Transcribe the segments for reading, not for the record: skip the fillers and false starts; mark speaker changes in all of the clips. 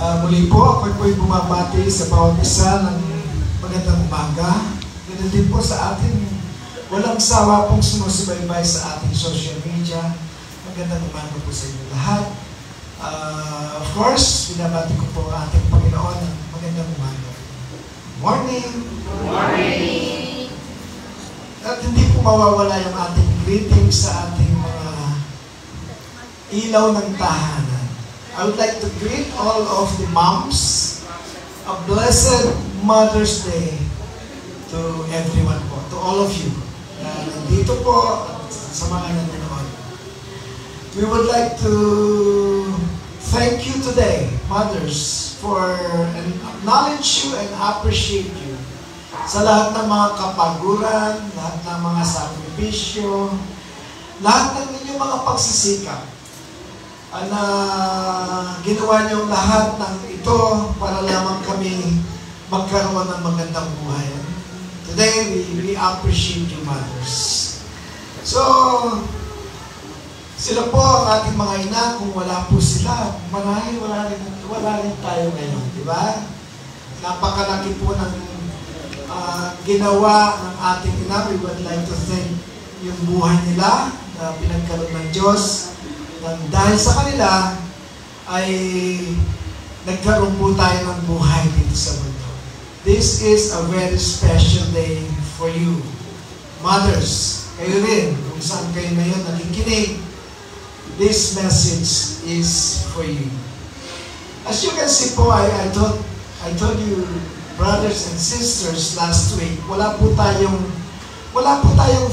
Speaker 1: Muli po, ako po'y bumabati sa bawat isa ng magandang umaga. Ganun din po sa ating walang sawa pong sumusubaybay sa ating social media. Magandang umaga po sa inyo lahat. Of course, binabati ko po ang ating Panginoon ng magandang umaga. Morning!
Speaker 2: Morning!
Speaker 1: At hindi po mawawala yung ating greeting sa ating mga ilaw ng tahanan. I would like to greet all of the moms. A blessed Mother's Day to everyone po, to all of you. Nandito po sa mga nanonood. We would like to thank you today, mothers, for acknowledge you and appreciate you sa lahat ng mga kapaguran, lahat ng mga sakripisyo, lahat ng inyong mga pagsisikap na ginawa niyong lahat ng ito para lamang kami magkaroon ng magandang buhay. Today, we appreciate you, mothers. So, sila po ang ating mga ina. Kung wala po sila, marahil wala rin tayo ngayon. Di ba? Napakalaki po ng ginawa ng ating ina. We would like to thank yung buhay nila na pinagkaroon ng Diyos. Dahil sa kanila, ay nagkaroon po tayo ng buhay dito sa mundo. This is a very special day for you. Mothers, kayo rin, kung saan kayo ngayon nakikinig, this message is for you. As you can see po, I told you, brothers and sisters, last week, wala po tayong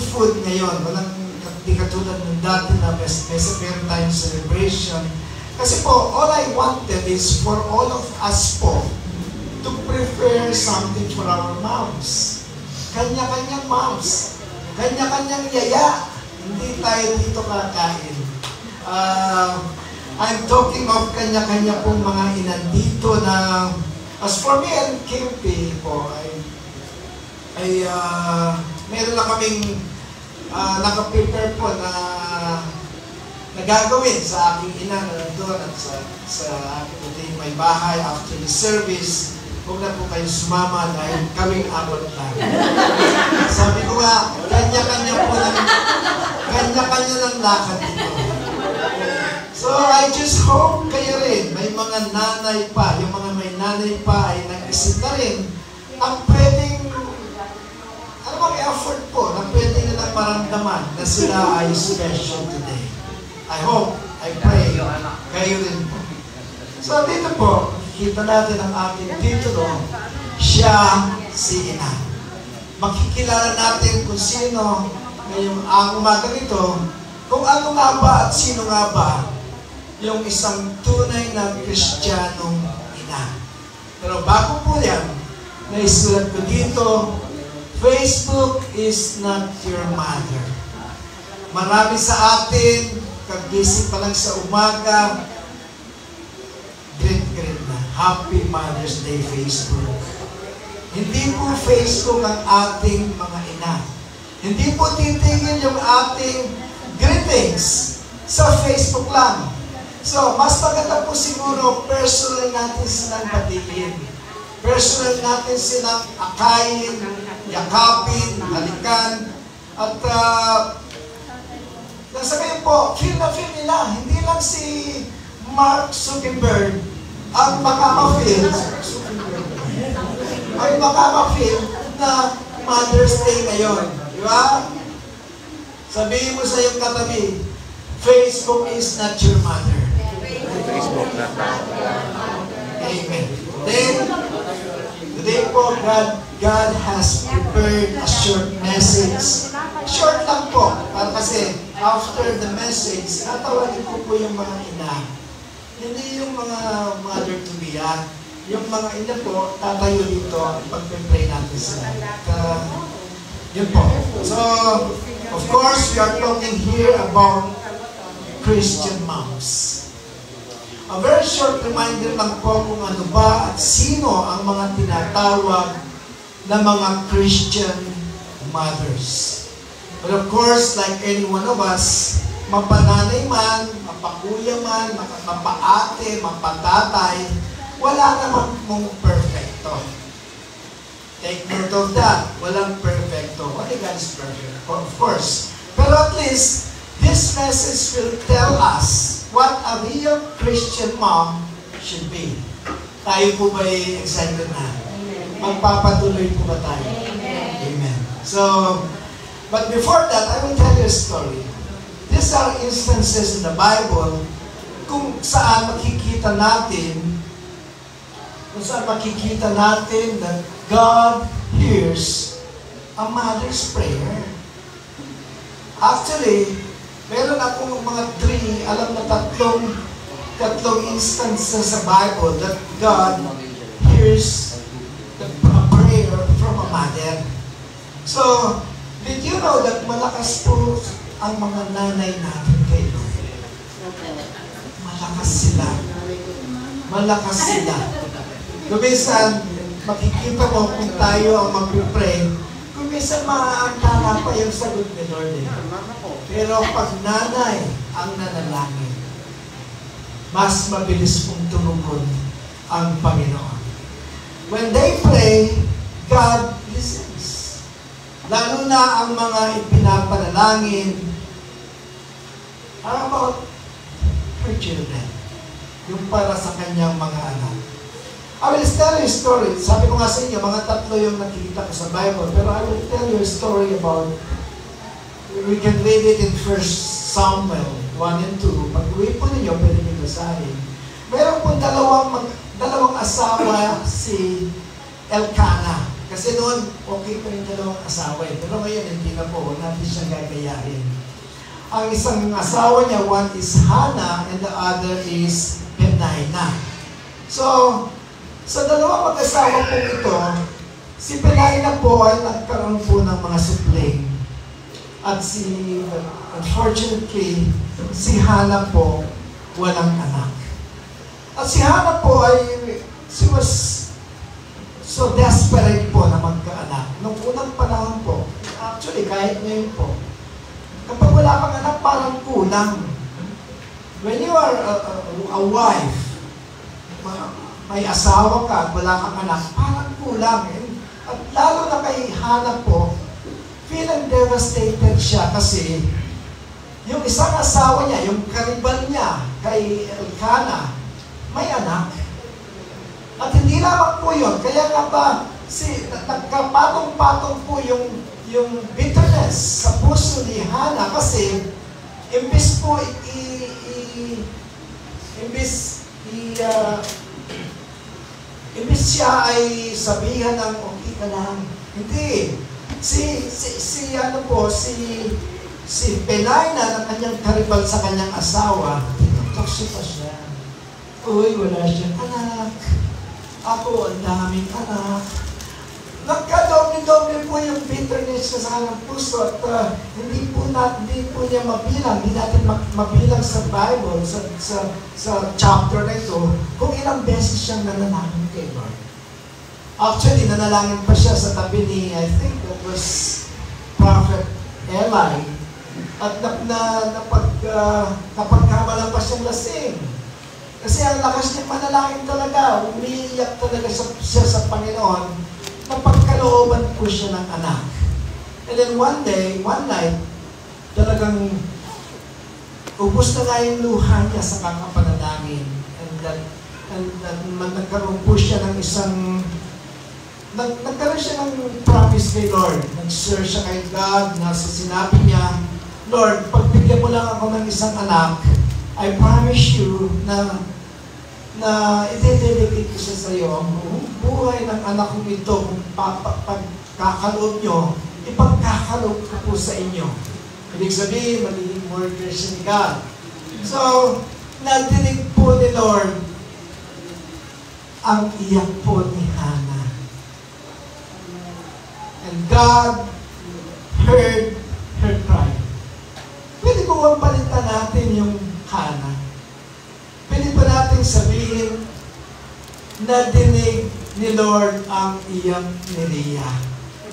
Speaker 1: food ngayon. Hindi katulad ng dati na may tayong celebration. Kasi po, all I wanted is for all of us po to prepare something for our moms. Kanya-kanyang moms. Kanya-kanyang yaya. Hindi tayo dito kakain. I'm talking of kanya-kanya pong mga inandito na, as for me and Kimpi po, meron na kaming nakaprepare po na gagawin sa aking ina na doon at sa aking may bahay after the service. Huwag na po kayo sumama dahil kaming abot lang. Sabi ko nga, kanya-kanya ng lakad dito. So I just hope kayo rin, may mga nanay pa, yung mga may nanay pa ay nag-isip na rin ang pwedeng effort po na pwede nilang maramdaman na sila ay special today. I hope, I pray, kayo rin po. So dito po, kita natin ang ating titulo, Siya si Ina. Makikilala natin kung sino ngayong umaga nito, kung ano nga ba at sino nga ba yung isang tunay na Kristiyanong ina. Pero bago po yan, naisulat ko dito, Facebook is not your mother. Marami sa atin, kagising pa lang sa umaga, great na. Happy Mother's Day, Facebook. Hindi po Facebook ang ating mga ina. Hindi po titingin yung ating greetings sa Facebook lang. So, mas maganda po siguro personal natin silang batiin. Personal natin silang akayin, yakapin, halikan, at nasa kayo po, feel na feel nila. Hindi lang si Mark Zuckerberg ang makaka-feel na Mother's Day ngayon. Di ba? Sabihin mo sa iyong katabi, Facebook is not your mother.
Speaker 2: Facebook not our
Speaker 1: Amen. Then, today po, God has prepared a short message. Short lang po. Kasi after the message, natawagin ko po yung mga ina. Hindi yung mga mother to be yan. Yung mga ina po, tatayo dito, pag-pray natin sila. Yun po. So, of course, we are talking here about Christian moms. A very short reminder lang po kung ano ba at sino ang mga tinatawag na mga Christian mothers. But of course, like any one of us, mapananay man, mapakuya man, mapaate, mapatatay, Wala namang mong perfecto. Take note of that. Walang perfecto. Only God is perfect, of course. Pero at least, this message will tell us what a real Christian mom should be. Tayo po ba'y excited na? Magpapatuloy po ba tayo? Amen. So, but before that, I will tell you a story. These are instances in the Bible kung saan makikita natin that God hears a mother's prayer. Actually, meron akong mga tatlong instances sa Bible that God hears the prayer from a mother. So, did you know that malakas po ang mga nanay natin kay Lord? Malakas sila. Malakas sila. Kuminsan, makikita mo kung tayo ang mag-pray, kuminsan maaantala pa yung sagot ni Lord. Pero pag nanay ang nanalangin, mas mabilis pong tumugon ang Panginoon. When they pray, God listens. Lalo na ang mga ipinapanalangin. How about her children? Yung para sa kanyang mga anak. I will tell you a story. Sabi ko nga sa inyo, mga tatlo yung nakikita ko sa Bible. Pero I will tell you a story about, we can read it in 1 Samuel 1 and 2. Pag-uwi po ninyo, pwede nyo basahin. Meron po dalawang asawa si Elkanah. Kasi noon, okay pa yung dalawang asawa eh. Pero ngayon, hindi na po. Natin siyang gagayahin. Ang isang asawa niya, one is Hannah and the other is Penina. So, sa dalawang mag-asawa po ito, si Penina po ay nagkaroon po ng mga supling. At unfortunately, si Hannah po walang anak. At si Hannah po she was so desperate po na magkaanak. Nung unang panahon po, actually kahit ngayon po, kapag wala kang anak, parang kulang. When you are a wife, may asawa ka at wala kang anak, parang kulang. At lalo na kay Hannah po, feeling devastated siya kasi yung isang asawa niya, yung karibal niya, kay Elkanah, may anak. At hindi lamang po yun, kaya nga ba, nagkapatong-patong po yung bitterness sa puso ni Hannah kasi imbis po imbis siya ay sabihan ng okay ka lang. Hindi. Si Penina na kanyang karibal sa kanyang asawa, tinutokso pa siya. Uy, wala siyang anak. Ako, ang daming anak. Nagkadoble-doble po yung bitterness sa kanyang puso at hindi po niya mabilang, hindi natin mabilang sa Bible, sa chapter na ito, kung ilang beses siyang nanalangin kay Lord. Actually, nanalangin pa siya sa tabi ni, I think that was Prophet Eli. At napagkamalan pa siyang lasing. Kasi ang lakas niya manalangin talaga, umiiyak talaga siya sa Panginoon, napagkalooban po siya ng anak. And then one night, talagang ubos na nga yung luha niya sa kakapanalangin. And nagkaroon po siya ng nagkaroon siya ng promise kay Lord. Nag-share siya kay God na sinabi niya, Lord, pagbigyan mo lang ako ng isang anak, I promise you na i-dedicate ko siya sa iyo. Ang buhay ng anak ko ito, kung pagkakaloob nyo, ipagkakaloob ko po sa inyo. Ibig sabihin, magiging worker siya ni God. So, nadinig po ni Lord ang iyak po ni Hannah. And God heard her cry. Pwede ko bang palitan natin yung Hannah? Pwede ba natin sabihin na dinig ni Lord ang iyak ni Leah?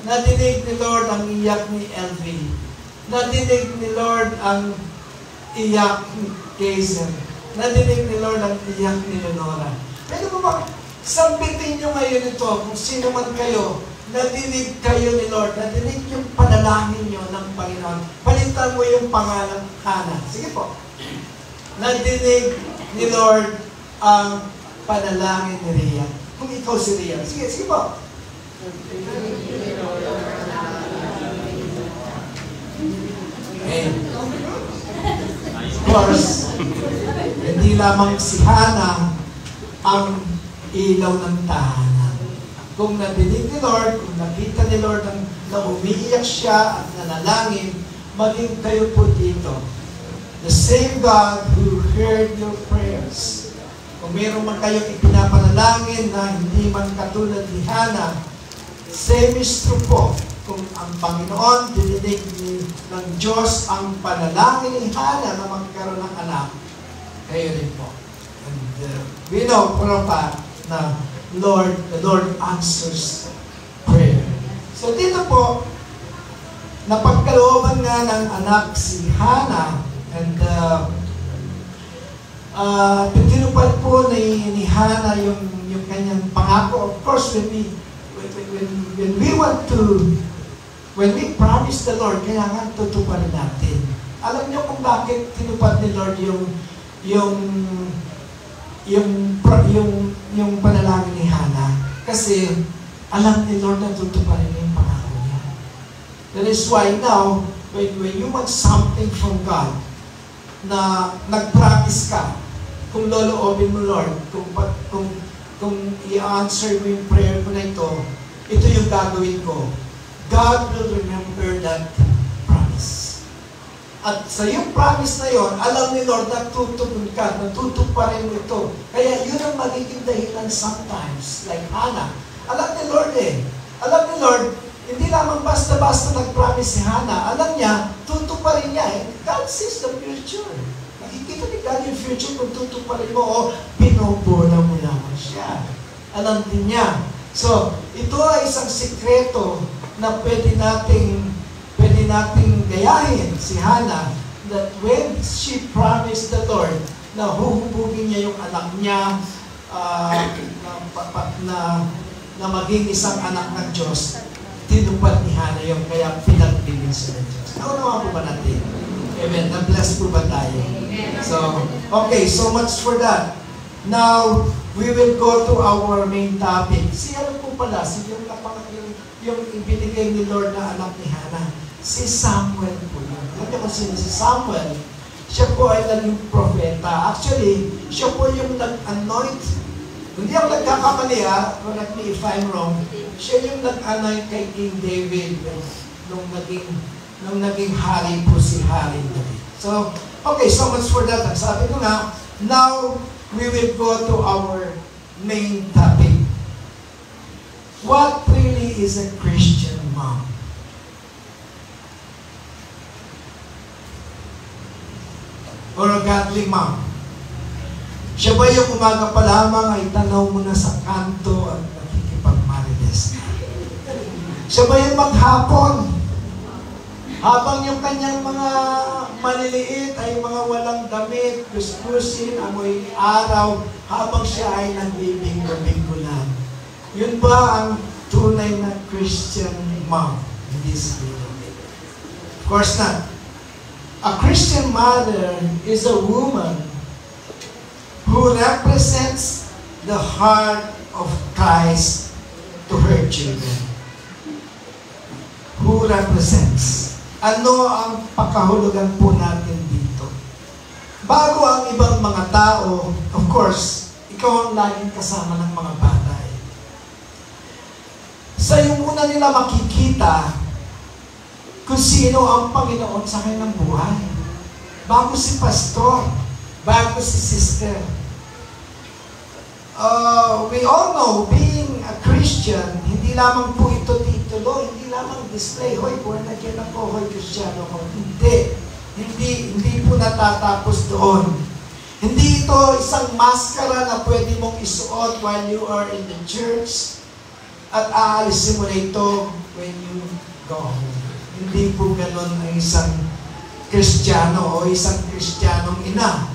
Speaker 1: Nadinig ni Lord ang iyak ni Elvie? Nadinig ni Lord ang iyak ni Jason? Nadinig ni Lord ang iyak ni Lenora? Pwede mo bang Sambitin nyo ngayon ito, kung sino man kayo, nadinig kayo ni Lord, nadinig yung panalangin nyo ng Panginoon. Palitan mo yung pangalan Hana. Sige po. Nadinig ni Lord ang panalangin ni Rhea. Kung ikaw si Rhea. Sige, sige po. Okay. Of course, hindi lamang si Hana ang ilaw ng tahanan. Kung nadinig ni Lord, kung nakita ni Lord na umiiyak siya at nanalangin, maging kayo po dito. The same God who heard your prayers. Kung meron man kayong ipinapanalangin na hindi man katulad ni Hana, same is true po. Kung ang Panginoon dininig ng Diyos ang panalangin ni Hana na magkaroon ng anak, kayo rin po. And we know for a fact na the Lord answers prayer. So dito po, napagkalooban nga ng anak si Hana, and tinupad po ni Hana yung kanyang pangako. Of course, when we promise the Lord, kailangan tutuparin natin. Alam niyo kung bakit tinupad ni Lord yung panalangin ni Hana? Kasi alam ni Lord na tutuparin niya yung pangako niya. That is why now, when you want something from God, na nag-promise ka, kung loloobin mo Lord, kung i-answer mo yung prayer ko na ito yung gagawin ko. God will remember that promise. At sa yung promise na yon, alam ni Lord na tutugon ka, natutuparin mo ito. Kaya yun ang magiging dahilan sometimes, like Hana. Alam ni Lord Alam ni Lord, hindi lamang basta-basta nag-promise si Hana. Alam niya, tutuparin niya. God sees the future. Nakikita ni God yung future kung tutuparin mo o pinupuna mo lamang siya. Alam din niya. So, ito ay isang sikreto na pwede nating gayahin si Hana, that when she promised the Lord na huhubugin niya yung anak niya na maging isang anak ng Diyos, tinupad ni Hana yung kaya pinagbigyan siya ng Diyos. Naunawa po ba natin? Amen. Na-bless po ba tayo? So, okay, so much for that. Now, we will go to our main topic. Ano po pala, yung ibinigay ni Lord na anak ni Hana, si Samuel po yun. Alam niyo kung sino si Samuel? Siya po ay naging propeta. Actually, siya po yung nag-anoint. Hindi ako nagkakamali correct me if I'm wrong. Siya yung nag-anoint kay King David nung naging hari po si Hari David. So, okay, so much for that. Sabi ko nga, now, we will go to our main topic. What really is a Christian mom? Or a godly mom? Siya ba yung umaga pa lamang ay tanaw mo na sa kanto at nakikipagmarites? Siya ba yung maghapon? Habang yung kanyang mga maliliit ay mga walang damit, kuskusin, amoy araw, habang siya ay nagbibinggo-binggulan. Yun ba ang tunay na Christian mom in this video? Of course not. A Christian mother is a woman who represents the heart of Christ to her children. Who represents? Ano ang pakahulugan po natin dito? Bago ang ibang mga tao, of course, ikaw ang laging kasama ng mga bata. Sa yung una nila makikita kung sino ang Panginoon sa kanilang buhay. Bago si pastor, bago si sister. We all know, being a Christian, hindi lamang po ito titulo, hindi lamang display, hoy, born again ako, hoy, Kristiyano ako. Hindi po natatapos doon. Hindi ito isang maskara na pwede mong isuot while you are in the church at aalisin mo na ito when you go home. Hindi po ganun ang isang Kristiyano o isang Kristiyanong ina.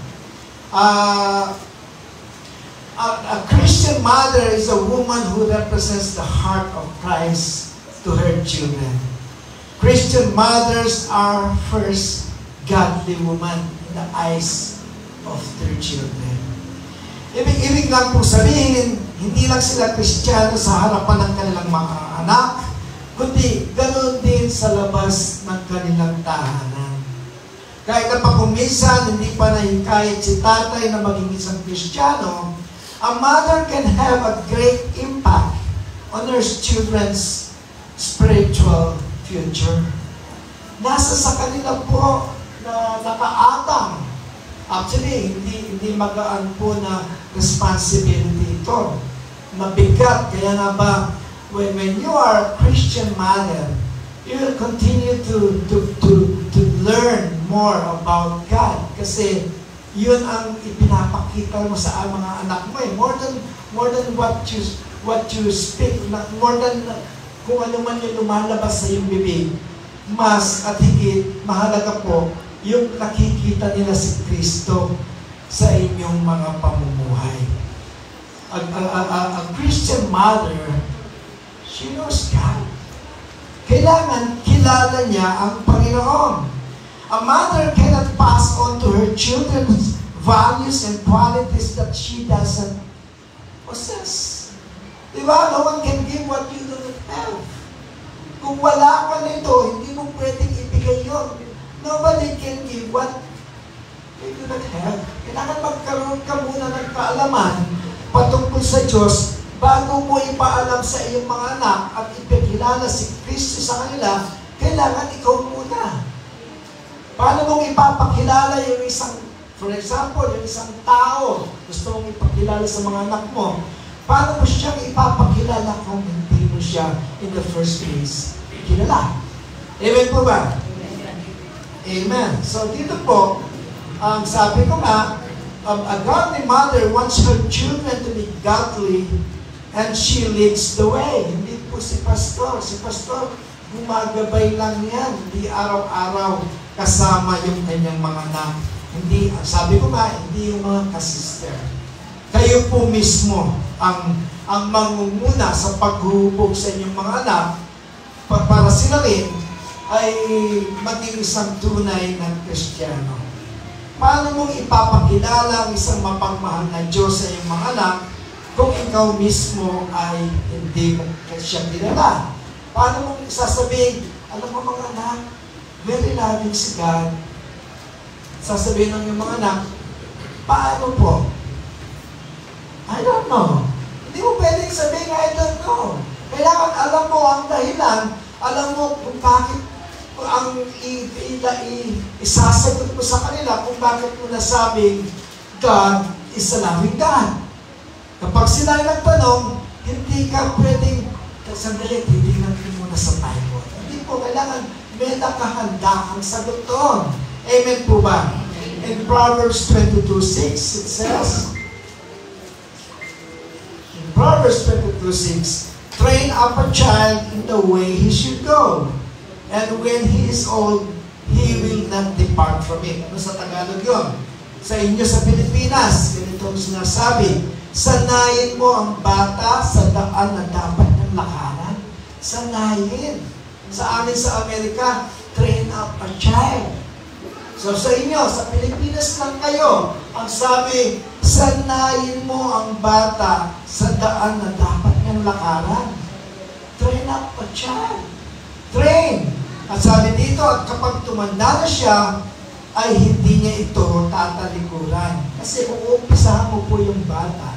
Speaker 1: A Christian mother is a woman who represents the heart of Christ to her children. Christian mothers are first godly woman in the eyes of their children. Ibig lang po sabihin, hindi lang sila Kristiyano sa harapan ng kanilang mga anak, kundi ganoon din sa labas ng kanilang tahanan. Kahit na pakuminsan, hindi pa nahikayat si tatay na maging isang Kristiyano, a mother can have a great impact on her children's spiritual future. Nasa sa kanila po na nakaatang. Actually, hindi magaan po na responsibility ito. Mabigat. Kaya nga ba, when you are a Christian mother, you will continue to learn more about God. Kasi yun ang ipinapakita mo sa mga anak mo eh. More than what you speak, more than kung ano man yung lumalabas sa iyong bibig, mas at higit mahalaga po yung nakikita nila si Kristo sa inyong mga pamumuhay. A Christian mother, she knows God. Kailangan kilala niya ang Panginoon. A mother cannot pass on to her children values and qualities that she doesn't possess. Diba? No one can give what you do not have. Kung wala ka nito, hindi mo pwedeng ibigay yun. Nobody can give what you do not have. Kailangan magkaroon ka muna ng kaalaman patungkol sa Diyos bago mo ipaalam sa iyong mga anak at ipakilala si Kristo sa kanila, kailangan ikaw muna. Paano mong ipapakilala yung isang, for example, yung isang tao, gusto mong ipakilala sa mga anak mo, paano mo siyang ipapakilala kung hindi mo siya in the first place kilala? Amen po ba? Amen. So dito po, ang sabi ko nga, a godly mother wants her children to be godly and she leads the way. Hindi po si pastor. Si pastor, gumagabay lang yan. Hindi araw-araw kasama yung kanyang mga anak. Hindi, sabi ko nga, hindi yung mga kasister. Kayo po mismo ang mangunguna sa paghubog sa inyong mga anak para sila rin ay maging isang tunay na Kristiyano. Paano mong ipapakilala ang isang mapagmahal na Diyos sa iyong mga anak kung ikaw mismo ay hindi mo siya kilala? Paano mong sasabihin, alam mo mga anak, very loving si God. Sasabihin ng iyong mga anak, paano po? I don't know. Hindi mo pwedeng sabihin, I don't know. Kailangan alam mo ang dahilan, alam mo kung bakit ang isasagot mo sa kanila kung bakit mo nasabing God is a loving God. Kapag sila ay nagtanong, hindi ka pwedeng, sandali, titignan ko muna sa Bible. Hindi po, kailangan may nakahanda ang sagot doon. Amen po ba? In Proverbs 22:6, it says, in Proverbs 22:6, train up a child in the way he should go. And when he is old, he will not depart from it. Ano sa Tagalog yun? Sa inyo sa Pilipinas, ganito ang sinasabi, sanayin mo ang bata sa daan na dapat ng lakaran. Sanayin. Sa amin sa Amerika, train up a child. So sa inyo, sa Pilipinas lang kayo, ang sabi, sanayin mo ang bata sa daan na dapat ng lakaran. Train up a child. Train. At sabi dito, at kapag tumanda na siya, ay hindi niya ito tatalikuran. Kasi kung umpisahan mo po yung bata,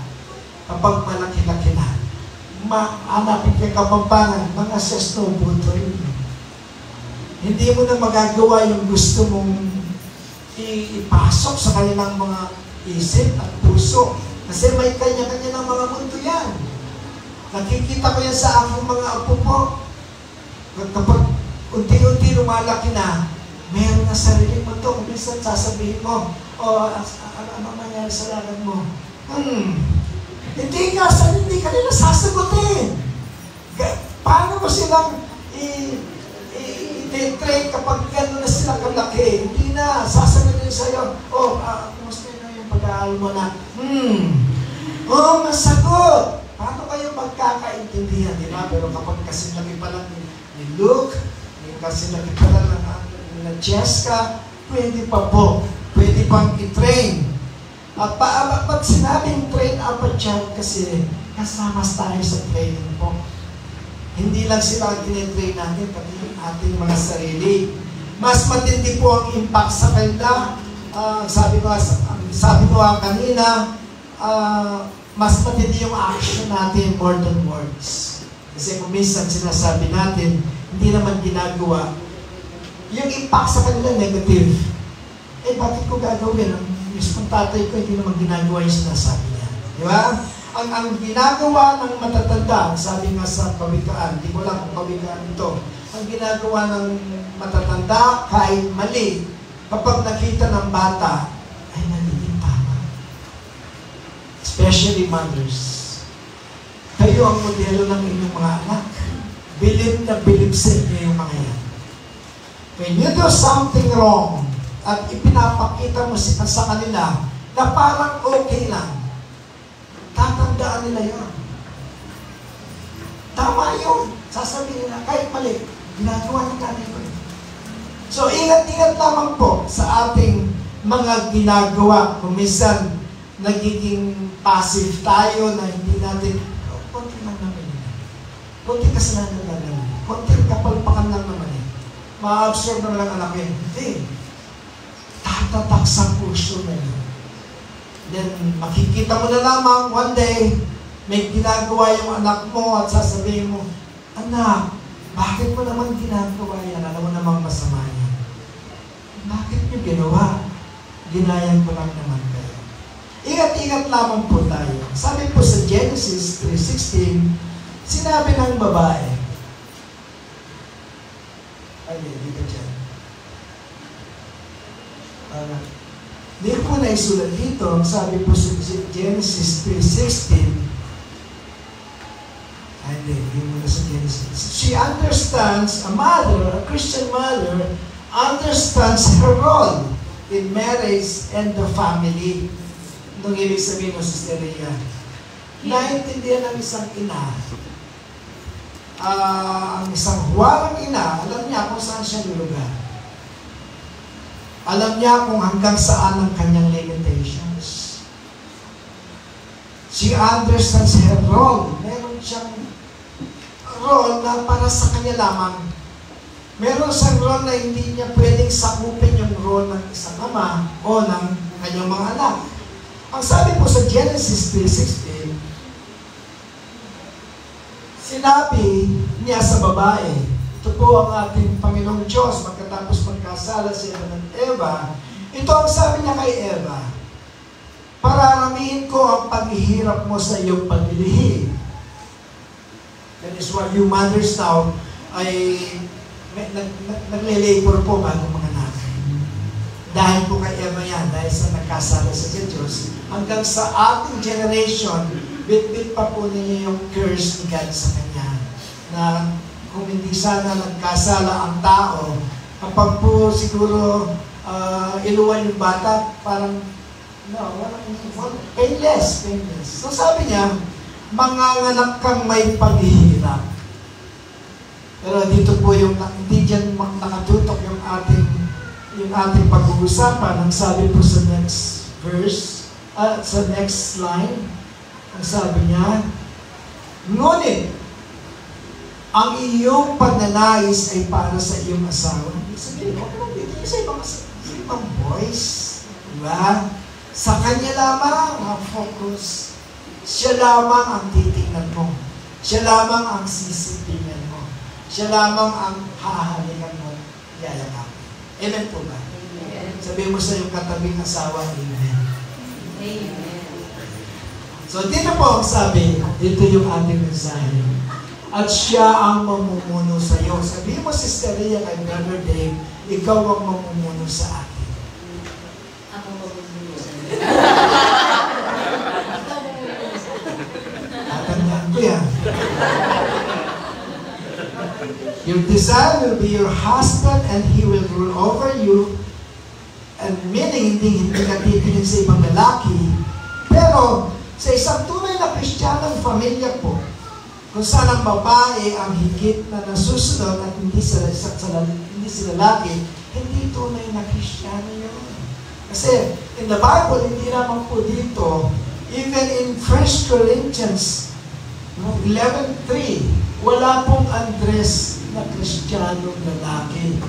Speaker 1: kapag malaki-laki na, hanapin kay Kapampangan, mga sesnobuto rin. Hindi mo na magagawa yung gusto mong ipasok sa kanilang mga isip at puso. Kasi may kanya-kanya ng mga mundo yan. Nakikita ko yan sa aking mga apo po. Kapag unti-unti lumalaki na, meron na sariling mundo. Kung minsan sasabihin mo, ano mangyari sa lalan mo? Hindi ka nila sasagutin. Paano mo silang i-train kapag gano'n na silang kalaki? Hindi na, sasagutin sa'yo, kumusta na yung pag-aaral mo na? Oo, masagot! Paano kayo magkakaintindihan, di ba? Pero kapag kasi laki pa lang ni Luke, kasi laki pa lang ng Jessica, pwede pa po. Pwede pang i-train. At pag sinabing train up a child kasi, kasama tayo sa training po. Hindi lang sila ang tinitrain natin, pati yung ating mga sarili. Mas matindi po ang impact sa kanila. Sabi ko kanina, mas matindi yung action natin more than words. Kasi kung minsan sinasabi natin, hindi naman ginagawa, yung impact sa kanila negative. Eh, bakit ko gagawin? Ang mismong tatay ko, hindi naman ginagawa yung sinasabi niya. Di ba? Ang ginagawa ng matatanda, sabi nga sa kawikaan, di ko lang kung kawikaan ito, ang ginagawa ng matatanda, kahit mali, kapag nakita ng bata, ay nagiging tama. Especially mothers. Kayo ang modelo ng inyong mga anak. Believe na believe sa inyo yung mga yan. When you do something wrong, at ipinapakita mo sa kanila na parang okay lang, tatandaan nila yun. Tama yun. Sasabihin nila, kahit mali, ginagawa ng nanay ko. So, ingat-ingat lamang po sa ating mga ginagawa. Kung minsan, nagiging passive tayo na hindi natin, konti lang naman yun. Konti kasalanan lang naman. Konti kapalpakan lang naman yun. Ma-absorb na lang anak yun. Hindi. Tatatak sa puso na yun. Then, makikita mo na lamang one day, may ginagawa yung anak mo at sasabihin mo, anak, bakit mo naman ginagawa yan? Alam mo namang masama yan. Bakit nyo ginawa? Ginayan ko lang naman kayo. Ingat-ingat lamang po tayo. Sabi po sa Genesis 3:16, sinabi ng babae, ay, hindi ka dyan. Hindi po na isulat dito, sabi po sa Genesis 3:16, hindi mo na sa Genesis. She understands, a mother, a Christian mother, understands her role in marriage and the family. Anong ibig sabihin mo, Sister Rhea? Naintindihan ng isang ina, ang isang huwarang ina, alam niya kung saan siya lulugar. Alam niya kung hanggang saan ang kanyang limitations. She understands her role. Meron siyang role na para sa kanya lamang. Meron siyang role na hindi niya pwedeng sakupin yung role ng isang ama o ng kanyang mga anak. Ang sabi po sa Genesis 3:16, sinabi niya sa babae, ito po ang ating Panginoong Diyos, magkatapos magkasala si Eva at Eva, ito ang sabi niya kay Eva, pararamihin ko ang paghihirap mo sa iyong paglilihi. That is why you mothers now ay nagle-labor po bago manganak. Dahil po kay Eva yan, dahil sa nagkasala sa Diyos, hanggang sa ating generation, bit-bit pa po ninyo yung curse ni God sa kanya. Na kung hindi sana nagkasala ang tao, kapag po siguro iluwan yung bata, parang, painless. So sabi niya, manganganak kang may paghihirap. Pero dito po yung, hindi dyan nakatutok yung ating pag-uusapan. Ang sabi po sa next verse, sa next line, ang sabi niya, ngunit, ang iyong pagnanais ay para sa iyong asawa. Sabihin ko, dito sa ibang boys. Diba? Sa kanya lamang ang focus. Siya lamang ang titingnan mo. Siya lamang ang sisipingan mo. Siya lamang ang hahalikan mo. Yayakapin. Amen po ba? Amen. Sabihin mo sa iyong katabing asawa, amen. Amen. So, dito po ang sabi, dito yung ating mensahe. At siya ang mamumuno sa iyo. Sabihin mo, Sister Rhea, kay Brother Dave, ikaw ang mamumuno sa atin.
Speaker 3: Ako mamumuno sa iyo.
Speaker 1: Tatandaan ko yan. Your desire will be your husband and he will rule over you. And meaning, hindi ka titingin sa ibang lalaki. Pero, Sa isang tunay na Kristiyanong pamilya po, kung saan ang babae ang higit na nasusunod at hindi si lalaki, hindi tunay na Kristiyano yun. Kasi in the Bible, hindi naman po dito, even in 1 Corinthians 11:3, wala pong address na Kristiyanong lalaki.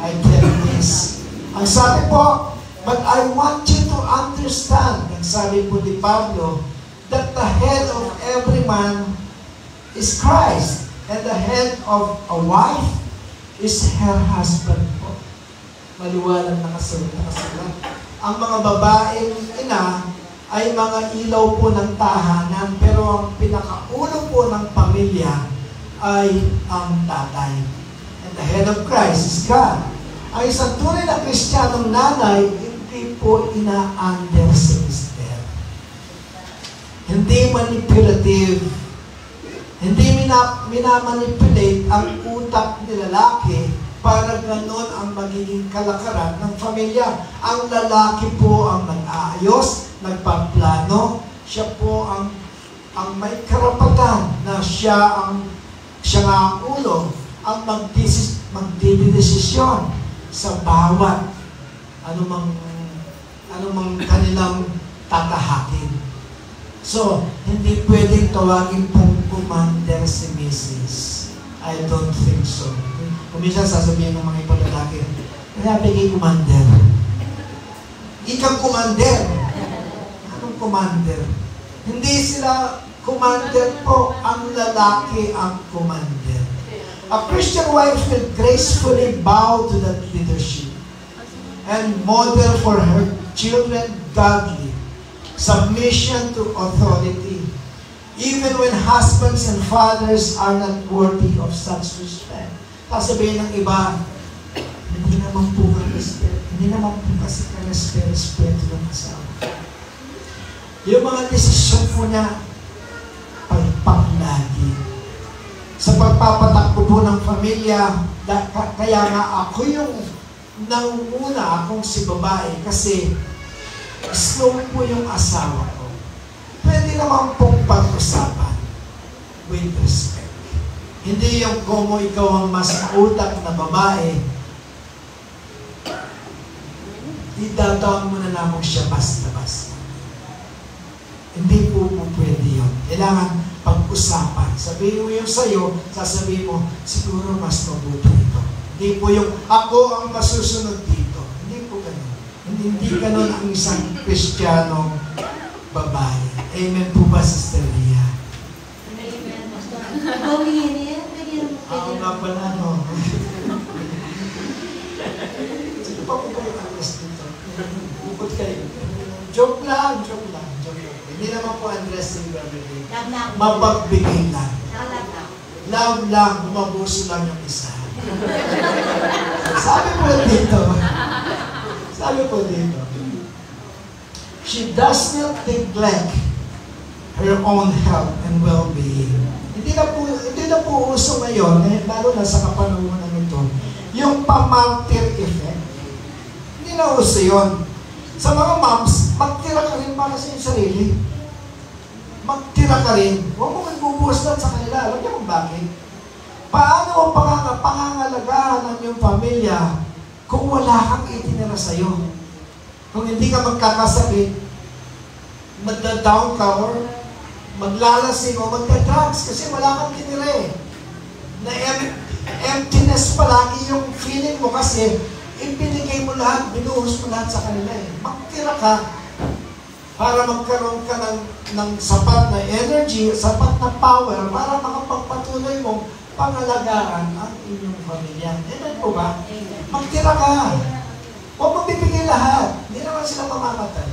Speaker 1: I tell this. Ang sabi po, but I want you to understand, ang sabi po ni Pablo, that the head of every man is Christ, and the head of a wife is her husband po. Maliwanag nakasulat. Ang mga babaeng ina ay mga ilaw po ng tahanan, pero ang pinakaulo po ng pamilya ay ang tatay. And the head of Christ is God. Ang isang tunay na Kristiyanong nanay, hindi po ina-under si mister. Hindi manipulative. Hindi minamanipulate ang utak ni lalaki para ganon ang magiging kalakaran ng pamilya. Ang lalaki po ang nag-aayos, nagpaplano, siya po ang may karapatan na siya nga ang ulo, ang magdidesisyon sa bawat anumang kanilang tatahakin. So, hindi pwedeng tawagin pong commander si Mrs. I don't think so. Kung minsan sasabihin ng mga ibang lalaki, kaya bigay commander. Ikang commander. Anong commander? Hindi sila commander po, ang lalaki ang commander. A Christian wife will gracefully bow to that leadership and model for her children godly submission to authority, even when husbands and fathers are not worthy of such respect. Sasabihin ng iba, hindi naman po kasi ka-respeto ng asawa. Yung mga desisyon po niya, pagpaklagi. Sa pagpapatakbo po ng pamilya, kaya nga ako yung nanguna akong si babae kasi slow po yung asawa ko. Pwede naman pong pag-usapan with respect. Hindi yung kung ikaw ang mas utak na babae, itatawag mo na namang siya basta-basta. Hindi po pwede yun. Kailangan pag-usapan. Sabihin mo yung sa'yo, sasabihin mo, siguro mas mabuti ito. Hindi po yung ako ang masusunod dito. Hindi po ganun. Hindi ganun ang isang Kristiyanong babae. Amen po ba, Sister Lia?
Speaker 3: Amen. Gawin niya.
Speaker 1: Ako nga pala, no? Sino pa po kayo address dito? Bukod kayo. Joke lang. Hindi naman po address ni Brother Lee. Mapagbigay lang. Love lang, umabuso lang yung isa. Sabi po dito, she does not neglect her own health and well-being. Hindi na po uso ngayon, lalo na sa kapanahunan nito, yung pa-martyr effect. Hindi na uso yun. Sa mga moms, magtira ka rin para sa iyong sarili. Magtira ka rin. Huwag mo magbubuhos lang sa kanila. Alam niyo kung bakit? Paano ang pangangalagahan ng iyong pamilya kung wala kang itinira sa'yo? Kung hindi ka magkakasakit, magda-down ka or maglalasing o magda-drugs kasi wala kang tinira eh. Na emptiness palagi yung feeling mo kasi ibinigay mo lahat, binuhos mo lahat sa kanila eh. Magtira ka para magkaroon ka ng sapat na energy, sapat na power para makapagpatuloy mong pangalagaan ang inyong pamilya. Amen po ba? Magtira ka. Huwag mong bibigay lahat. Hindi naman sila mamamatay.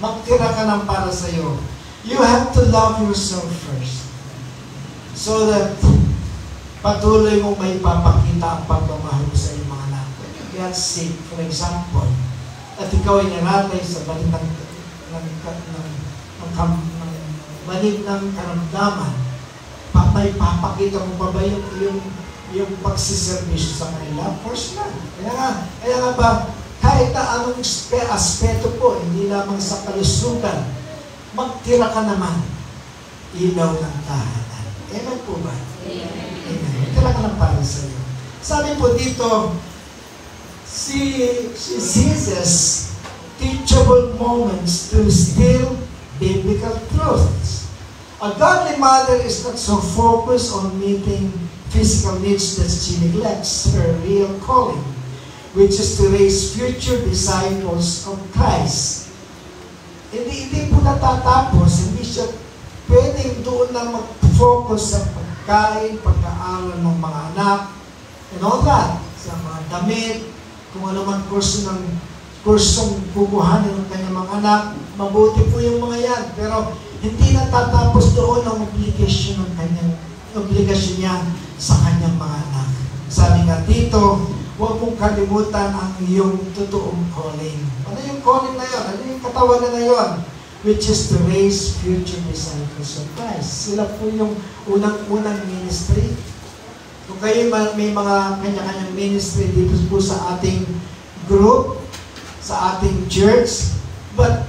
Speaker 1: Magtira ka ng para sa'yo. You have to love yourself first. So that patuloy mong may papakita ang pagmamahal mo sa iyong mga anak. God's sake, for example, at ikaw ay naratay sa balikan ng karamdaman, may papakita mo pa ba yung pagsiservisyo sa kanila? Of course not. Kaya nga ba, kahit na anong aspeto po, hindi lamang sa kalusugan, magtira ka naman, ilaw ng tahanan. Amen po ba? Amen. Magtira ka ng para sa iyo. Sabi po dito, she seizes teachable moments to instill biblical truths. A godly mother is not so focused on meeting physical needs that she neglects her real calling, which is to raise future disciples of Christ. Hindi po natatapos, hindi siya pwedeng doon na mag-focus sa pagkain, pagkaaral ng mga anak, and all that, sa mga damit, kung ano man kursong kukuhanin ng kanyang mga anak, mabuti po yung mga yan, pero hindi natatapos doon ang obligasyon niya sa kanyang mga anak. Sabi nga dito, huwag mong kalimutan ang iyong totoong calling. Ano yung calling na yun? Ano yung katawanan na yun? Which is to raise future disciples of Christ. Sila po yung unang ministry. Kung kayo may mga kanya-kanyang ministry dito po sa ating group, sa ating church, but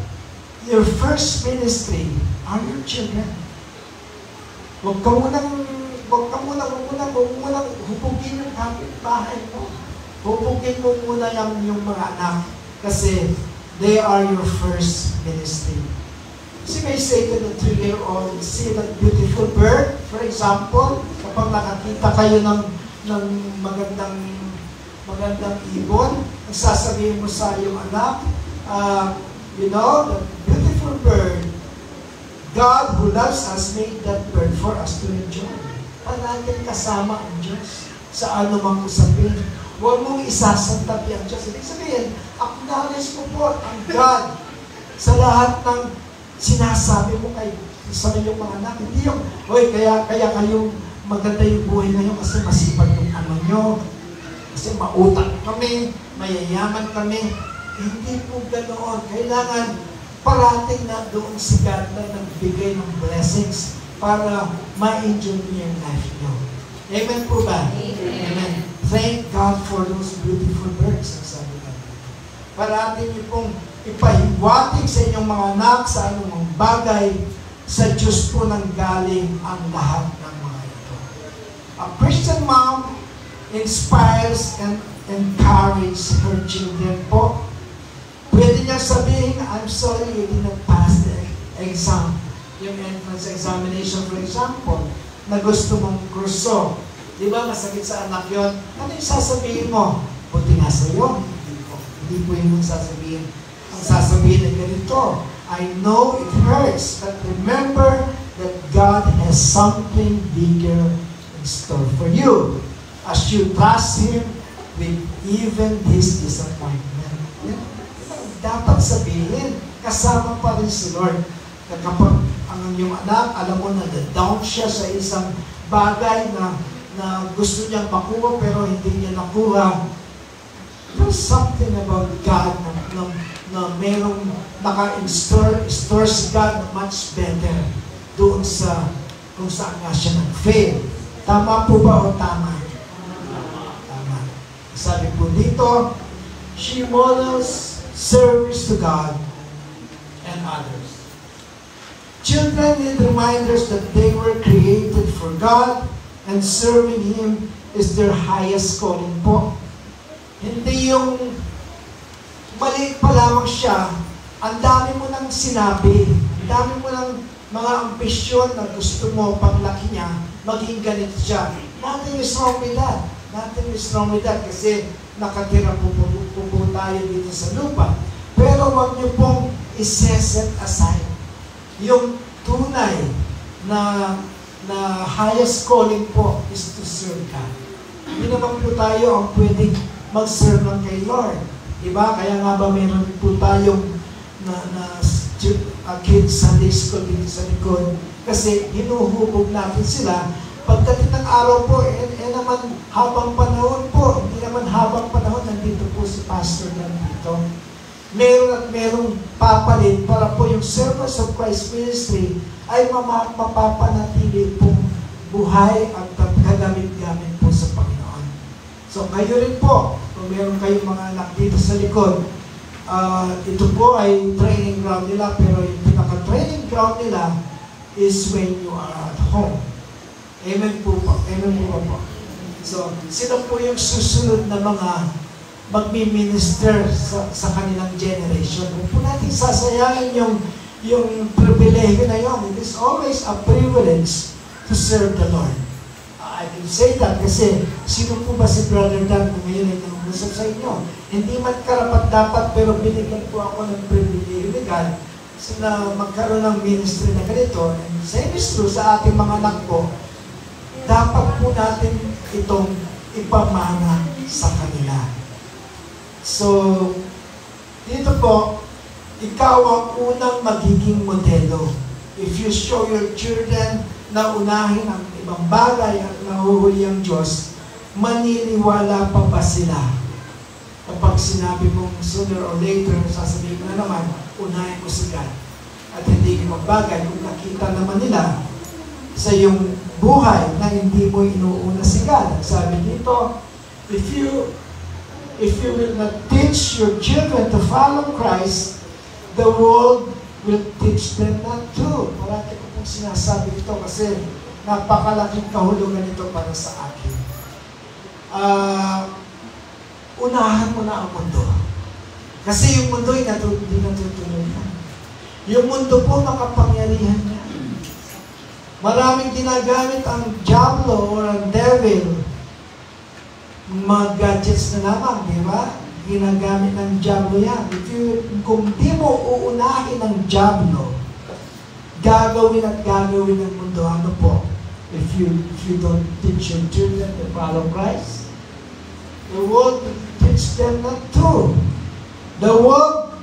Speaker 1: your first ministry are your children. Huwag mo munang hupugin yung kapitbahay mo. Hupugin mo muna yung mga anak kasi they are your first ministry. So may say to the 3-year-old, see that beautiful bird, for example, kapag nakakita kayo ng magandang ibon, sasabihin mo sa iyong anak, you know, the beautiful bird, God who loves us made that bird for us to enjoy. Palaging kasama ang Diyos sa anumang usapin. Huwag mong isasantabi ang Diyos. Ibig sabihin, acknowledge mo po ang God sa lahat ng sinasabi mo sa inyong mga anak. Hindi yung, kaya kayong maganda yung buhay ngayon kasi masipag yung ano nyo, kasi mautang kami, mayayaman kami. Hindi po ganoon. Kailangan parating na doon si God na nagbigay ng blessings para ma-enjoy niyo yung life nyo. Amen po ba? Amen. Thank God for those beautiful birds, ang sabi ko. Parating niyo pong ipahiwatig sa inyong mga anak sa anumang bagay, sa Diyos po nang galing ang lahat ng mga ito. A Christian mom inspires and encourages her children po. Pwede niya sabihin, I'm sorry you didn't pass the exam. Yung entrance examination, for example, na gusto mong kurso. Di ba, masakit sa anak yon? Ano yung sasabihin mo? Buti nga sa'yo. Hindi po yung sasabihin. Ang sasabihin ay ganito, I know it hurts, but remember that God has something bigger in store for you as you trust Him with even this disappointment. Dapat sabihin, kasama pa rin si Lord. Kapag ang inyong anak, alam mo na down siya sa isang bagay na gusto niyang makuha pero hindi niya nakuha. There's something about God na merong naka-install si God na much better doon sa kung saan nga siya nag-fail. Tama po ba o tama? Tama. Sabi po dito, she models service to God and others. Children need reminders that they were created for God and serving Him is their highest calling po. Hindi yung maliit pa lamang siya, ang dami mo nang sinabi, ang dami mo nang mga ambisyon na gusto mo paglaki niya, maging ganito siya. Nothing is wrong with that. Nothing is wrong with that kasi nakatira po tayo dito sa lupa. Pero wag niyo pong iseset aside yung tunay na highest calling po is to serve God. Hindi naman po tayo ang pwedeng mag-serve lang kay Lord. Diba? Kaya nga ba meron po tayong kids Sunday school dito sa likod kasi hinuhubog natin sila. Pagdating ng araw po, naman habang panahon po, hindi naman habang panahon, nandito po si Pastor nandito. Meron at merong papalit para po yung Service of Christ Ministry ay mapapanatili pong buhay at kagamit-gamit po sa Panginoon. So kayo rin po, kung meron kayong mga anak dito sa likod, ito po ay training ground nila, pero yung pinaka-training playground nila is when you are at home. Amen po po. Amen po po. So, sino po yung susunod na mga magmi-minister sa kanilang generation? Huwag po natin sasayangin yung privilege na yun. It is always a privilege to serve the Lord. I can say that kasi sino po ba si Brother Dan kung ngayon ay nangusap sa inyo? Hindi man karapat-dapat pero binigyan po ako ng privilege legal na magkaroon ng ministry na ganito. And same is true sa ating mga anak po. Dapat po natin itong ipamana sa kanila. So, dito po, ikaw ang unang magiging modelo. If you show your children na unahin ang ibang bagay at nahuhuli ang Diyos, maniniwala pa ba sila? Kapag sinabi mong sooner or later, sasabihin mo na naman, unahin mo si God. At hindi ibang bagay, kung nakita naman nila sa iyong buhay na hindi mo inuuna si God. Sabi dito, if you will not teach your children to follow Christ, the world will teach them not to. Parati ko pong sinasabi ito kasi napakalaking kahulugan ito para sa akin. Unahan mo na ang mundo. Kasi yung mundo ay hindi natutuloy na. Yung mundo po makapangyarihan niya. Maraming ginagamit ang diablo or ang devil. Mga gadgets na lamang, di ba? Ginagamit ng diablo yan. Kung di mo uunahin ng diablo, gagawin at gagawin ng mundo. Ano po? If you don't teach your children to follow Christ, the world will teach them not to. The world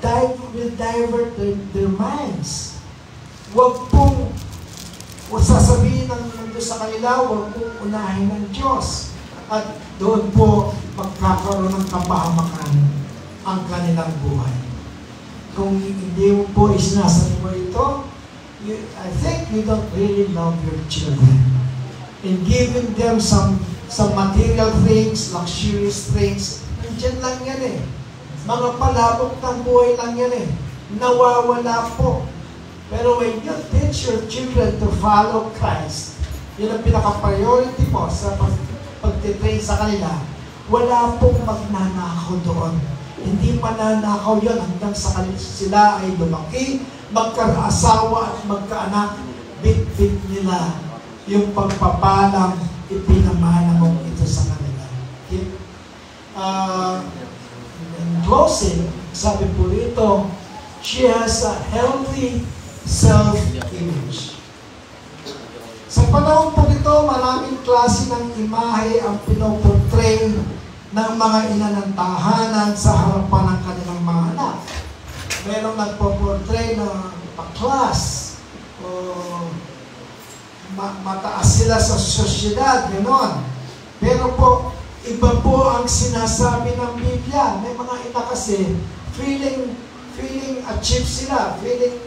Speaker 1: will divert their minds. Huwag pong sasabihin ng mundo sa kanila, huwag pong unahin ng Diyos. At doon po magkakaroon ng kapahamakan ang kanilang buhay. Kung hindi mo po isinasabi mo ito, I think you don't really love your children. In giving them some material things, luxurious things, nandiyan lang yan eh. Mga palabok ng buhay lang yan eh. Nawawala po. Pero when you teach your children to follow Christ, yun ang pinaka-priority mo sa pagtitrain sa kanila, wala pong magnanakaw doon. Hindi mananakaw yun hanggang sa kanila sila ay lumaki, magkaasawa at magkaanak, bit-bit nila yung pagpapalang ipinamana mo ito sa kanila. Okay? In closing, sabi po rito, she has a healthy self-image. Sa panahon po ito, maraming klase ng imahe ang pinoportray ng mga ina ng tahanan sa harapan ng kanilang mga anak. Merong nagpo-portray na pa-class o mataas sila sa sosyedad, gano'n. Pero po, iba po ang sinasabi ng Biblia. May mga ina kasi, feeling achieve sila, feeling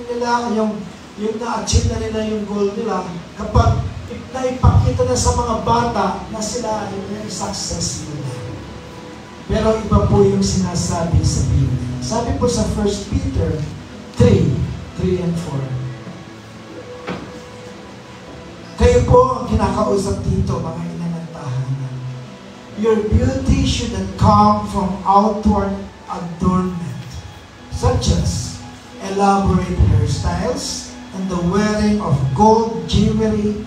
Speaker 1: nila yung na-achieve na nila yung goal nila kapag naipakita na sa mga bata na sila ay very successful na. Pero iba po yung sinasabi sa Biblia. Sabi po sa 1 Peter 3 and 4. Kayo po ang kinakausap dito, mga ina ng tahanan. Your beauty should not come from outward adornment, such as elaborate hairstyles and the wearing of gold jewelry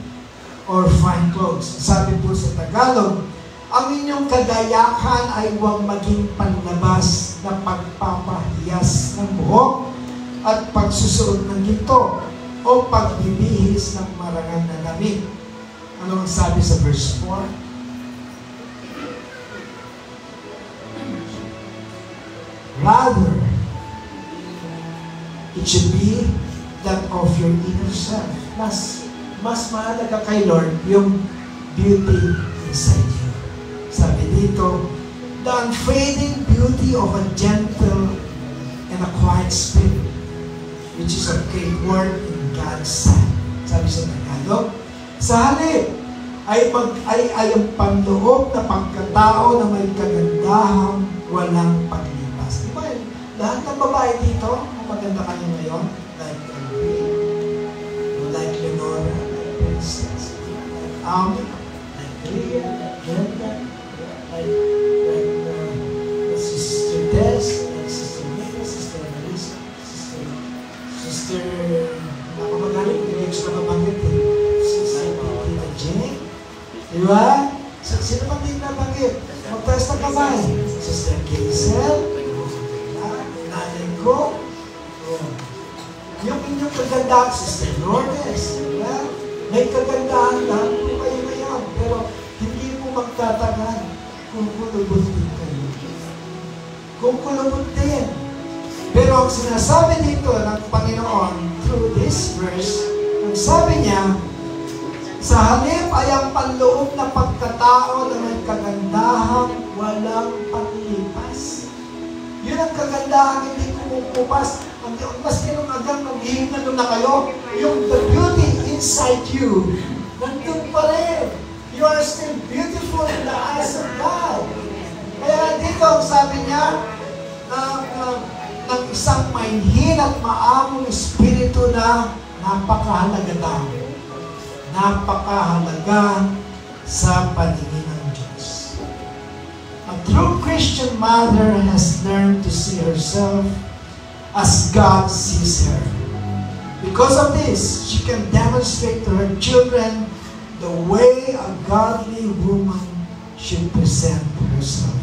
Speaker 1: or fine clothes. Sabi po sa Tagalog, ang inyong kagayahan ay huwag maging panlabas na pagpapahiyas ng buhok at pagsusuot ng ginto o pagbibihis ng marangal na damit. Ano ang sabi sa verse 4? Rather, it should be that of your inner self. Mas mahalaga kay Lord yung beauty inside you. Sabi dito, the unfading beauty of a gentle and a quiet spirit, which is a great word in God's sight. Sabi sa Tagalog, sa halip ay ang panloob na pagkatao na may kagandahang walang paglipas. Di ba? Lahat ng babae dito, maganda kayo ngayon? Like like Lenora, like Princess, like Ami, like Leah, like Glenda, like Sister Des, like Sister Mika, Sister Marisa, Sister ako magaling, hindi ko siya mabanggit eh. Sister Tita Jane, di ba? Sino bang di nabanggit? Magtaas ng kamay. Sister Gazel, nanay ko, yung inyong kagandahan, Sister Lourdes, may kagandahan lang po kayo ngayon, pero hindi mo magtatagal kung kulubot din kayo. Kung kulubot din. Pero ang sinasabi dito ng Panginoon through this verse, ang sabi niya, sa halip ay ang panloob na pagkatao na may kagandahang walang panlipas. Yun ang kagandahan, hindi kumukupas. Maski nung hanggang maghihingan na kayo, yung the beauty inside you, nandun pa rin. You are still beautiful in the eyes of God. Kaya dito, sabi niya, ng isang mainhin at maamong espiritu na napakahalaga daw. Napakahalaga sa paningin ng Diyos. A true Christian mother has learned to see herself as God sees her. Because of this, she can demonstrate to her children the way a godly woman should present herself.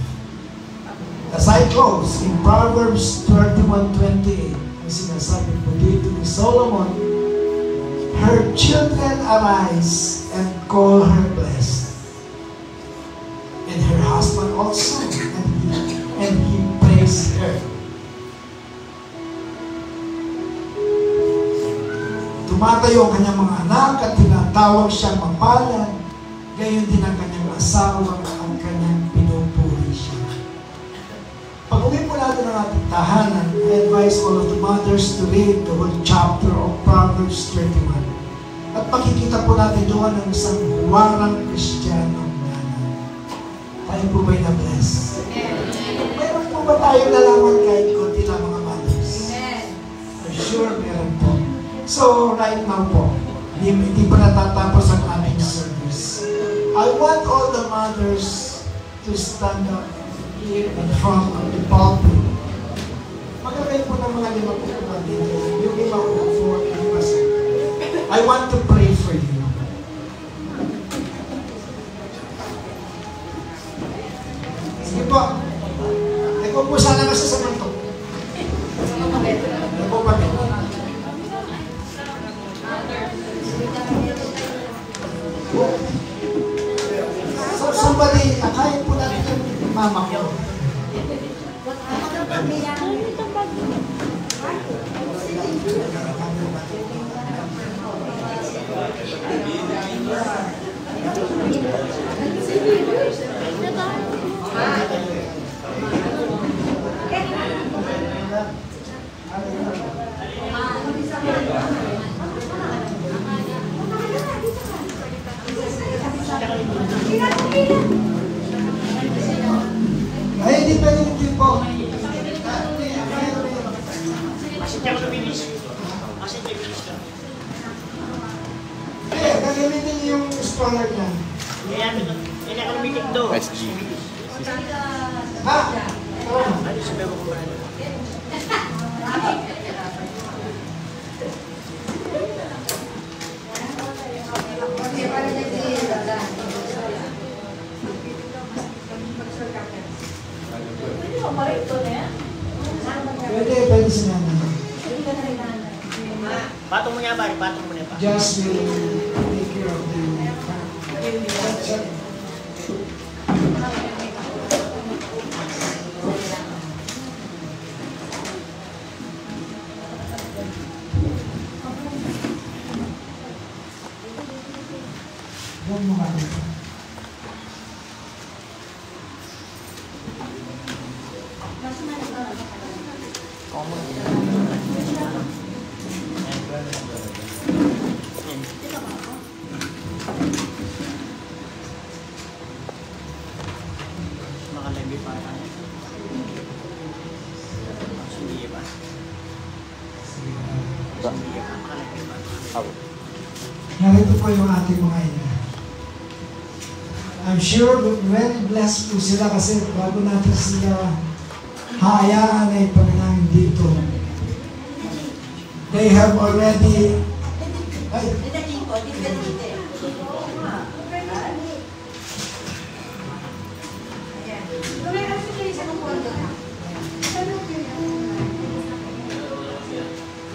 Speaker 1: As I close, in Proverbs 31:28, ang sinasabi po dito ni Solomon, her children arise and call her blessed, and her husband also, and he praised her. Tumatayo ang kanyang mga anak at tinatawag siyang mapalad, gayon din ang kanyang asawa ang kanyang pinupuri siya. Pag-uwi po natin ang ating tahanan, I advise all of the mothers to read the whole chapter of Proverbs 31. At makikita po natin doon ang isang huwarang Kristiyanong nanay. Tayo po ba'y na-bless? Meron po ba tayo nalaman kahit konti lang mga mothers? I'm sure meron po. So, right now po, hindi pa natatapos ang aming service. I want all the mothers to stand up here in front of the pulpit. Magkakain po ng mga lima po dito. Yung lima po for I want to pray for you. Sige po. Ikaw po sana kasi sa mantok. Ikaw po pa. So, somebody, akayin po natin yung mama ko. Ay, hindi pwede yung po. Eh, gagamitin niyo yung stroller niya.
Speaker 4: Ini akan meeting do.
Speaker 2: SG.
Speaker 1: Ha?
Speaker 4: Ano sabi mo ko ba?
Speaker 1: Pwede si Nana.
Speaker 4: Patong mo niya ba? Patong mo niya ba?
Speaker 1: Just will take care of the... Doon mo nga dito.
Speaker 4: Makalagay pa tayo. Sige ba?
Speaker 2: ba? Apo.
Speaker 1: Narito po yung ating mga ina. I'm sure very blessed po sila kasi bago natin sila hayaan ay panalangin dito. They have already... Ay,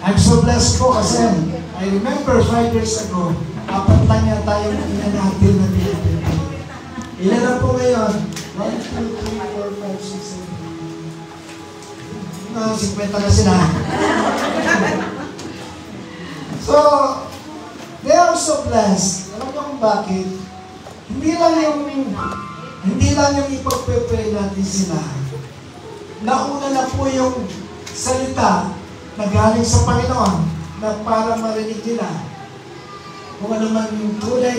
Speaker 1: I'm so blessed po kasi I remember 5 years ago, 4 lang yata yung ina natin na dito. Ilan na po ngayon? 1, 2, 3, 4, 5, 6, 7. 50 na sila. So, they are so blessed. Alam niyo kung bakit? Hindi lang yung ipagpe-pray natin sila. Nauna na po yung salita na galing sa Panginoon na para marinig nila kung ano man yung tunay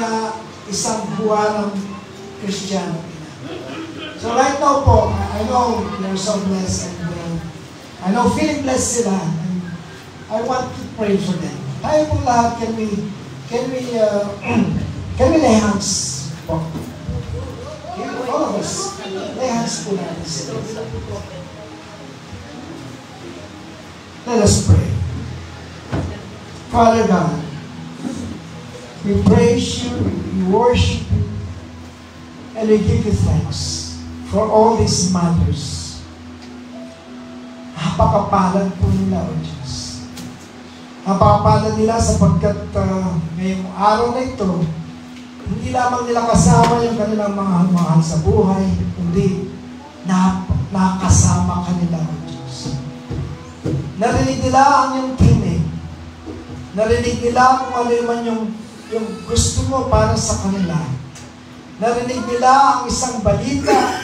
Speaker 1: na isang buwanang Kristiyano. So right now po, I know they're so blessed and I know feeling blessed sila and I want to pray for them. Tayo pong lahat, can we lay hands po? All of us, lay hands po natin sila. Let us pray. Father God, we praise you, we worship you, and we give you thanks for all these matters. Napakapalad po nila, O Diyos. Napakapalad nila sapagkat ngayong araw na ito, hindi lamang nila kasama yung kanilang mga mahal sa buhay, kundi nakasama kanila, O Diyos. Narinig nila ang iyong tinig. Narinig nila kung ano man yung gusto mo para sa kanila. Narinig nila ang isang balita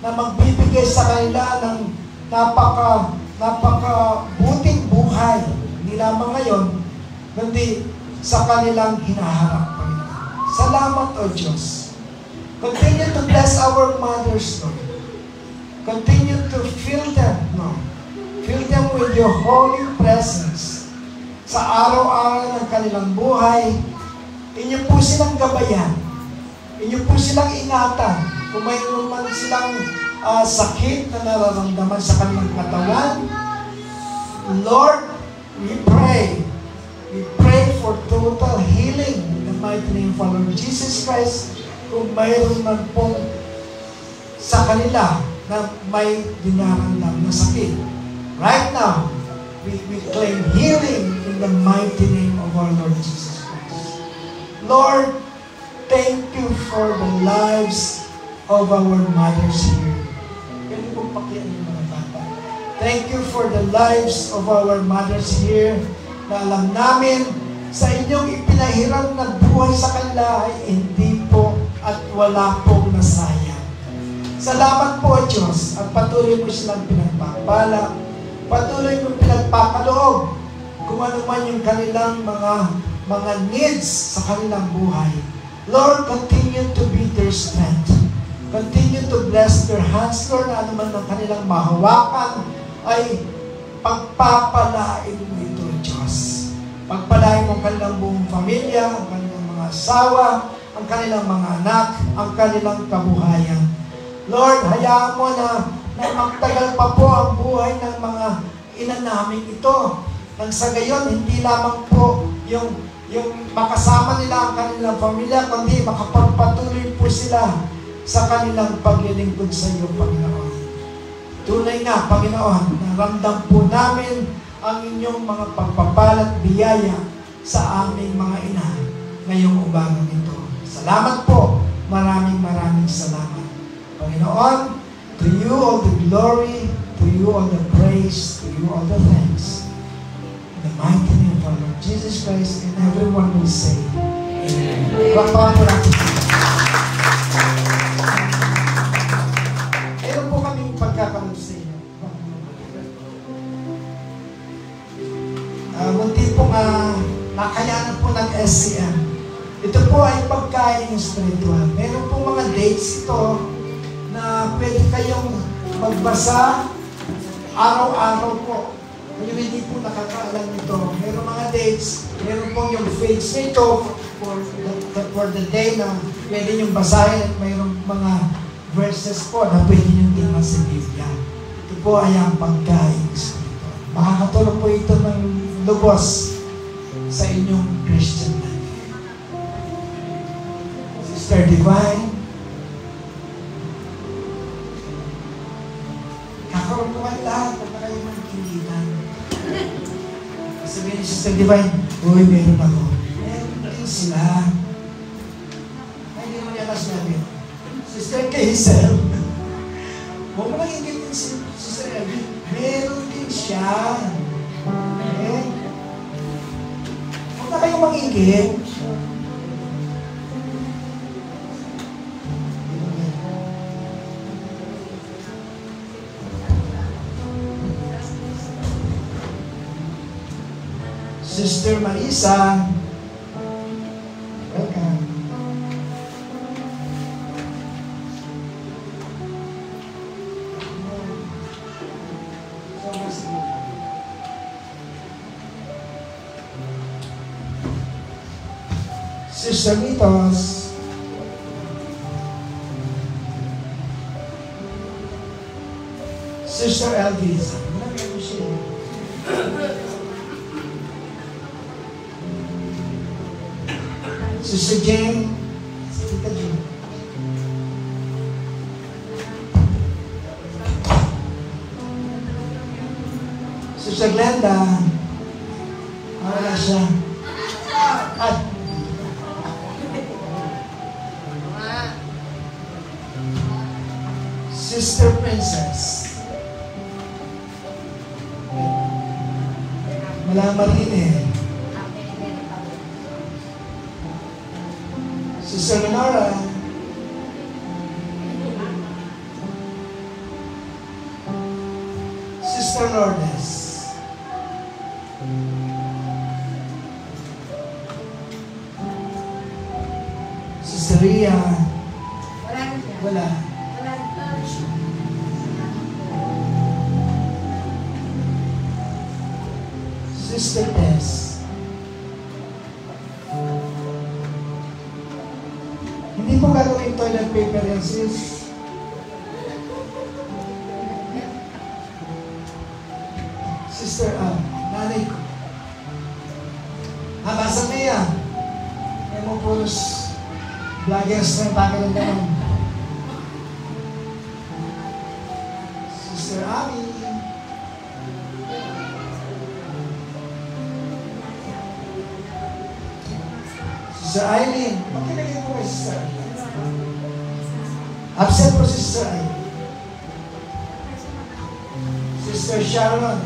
Speaker 1: na magbibigay sa kanila ng napakabuting buhay. Hindi lamang ngayon, kundi sa kanilang hinaharap, Panginoon. Salamat, O Diyos. Continue to bless our mothers, Lord. Continue to fill them, Lord. Fill them with your holy presence. Sa araw-araw ng kanilang buhay, inyo po silang gabayan. Inyo po silang ingatan. Kung mayroon man silang sakit na nararamdaman sa kanilang katawan, Lord, we pray. We pray for total healing in the mighty name of our Lord Jesus Christ. Kung mayroon man pong sa kanila na may dinaramdam na sakit. Right now, we claim healing in the mighty name of our Lord Jesus Christ. Lord, thank you for the lives of our mothers here. Pwede pong pakiyan yung mga bata. Thank you for the lives of our mothers here na alam namin sa inyong ipinahiram na buhay sa kanila ay hindi po at wala pong nasayang. Salamat po, Diyos, at patuloy mo silang pinagpapala. Patuloy mo pinagpakaloob kung ano man yung kanilang mga needs sa kanilang buhay. Lord, continue to be their strength. Continue to bless their hands, Lord, na ano man ang kanilang mahawakan ay pagpapalain mo ito, Diyos. Pagpalain mo ang kanilang buong pamilya, ang kanilang mga asawa, ang kanilang mga anak, ang kanilang kabuhayan. Lord, hayaan mo na magtagal pa po ang buhay ng mga ina namin ito. Nang sa gayon, hindi lamang po yung makasama nila ang kanilang pamilya, kundi makapagpatuloy po sila sa kanilang paglilingkod sa iyo, Panginoon. Tunay nga, Panginoon, naramdam po namin ang inyong mga pagpapalat biyaya sa aming mga ina ngayong umagang ito. Salamat po. Maraming salamat. Panginoon, to you all the glory, to you all the praise, to you all the thanks. In the mighty name of our Lord Jesus Christ, and everyone will say, Amen. Bakbakan po natin. Meron po kaming pagkakaroon sa inyo. Munti po nakayanan po ng SCM. Ito po ay pagkain spiritual. Meron po mga dates ito na pwede kayong magbasa araw-araw po. Yung hindi po nakakaalam nito, meron mga dates, meron po yung faith nito for the day na pwede niyong basahin at mayroong mga verses po na pwede niyong tingnan sa Biblia. Ito po ay ang pagkain espiritual. Makakatulong po ito ng lubos sa inyong Christian life. Sister Divine, kakaroon po kayo lahat at na kayo magkilitan. Sabihin ni Sister Divine, uy, meron ako. Meron din sila. Ay, hindi mo niya nasabi. Sister Kaysel, huwag mo lang ingit si Sister Elvin. Meron din siya. Okay? Huwag na kayong mag-ingit. Sister Marisa, welcome. Sister Mitos, Sister Elvis, Sister Jane, Tita Jane. Sister Glenda, wala siya. At Sister Princess. Malaman rin eh. Sister Lenora. Sister Lourdes. Sister Ria. Wala. Sister Tess. Hindi po gagawin toilet paper yan, sis. Sister nanay ko. Basa mo yan. Kaya mo pulos vloggers na tagalan naman. Sister Ami. Sister Eileen. Magkilagay po kay Sister Eileen. Absent po si Sister Eileen. Sister Sharon.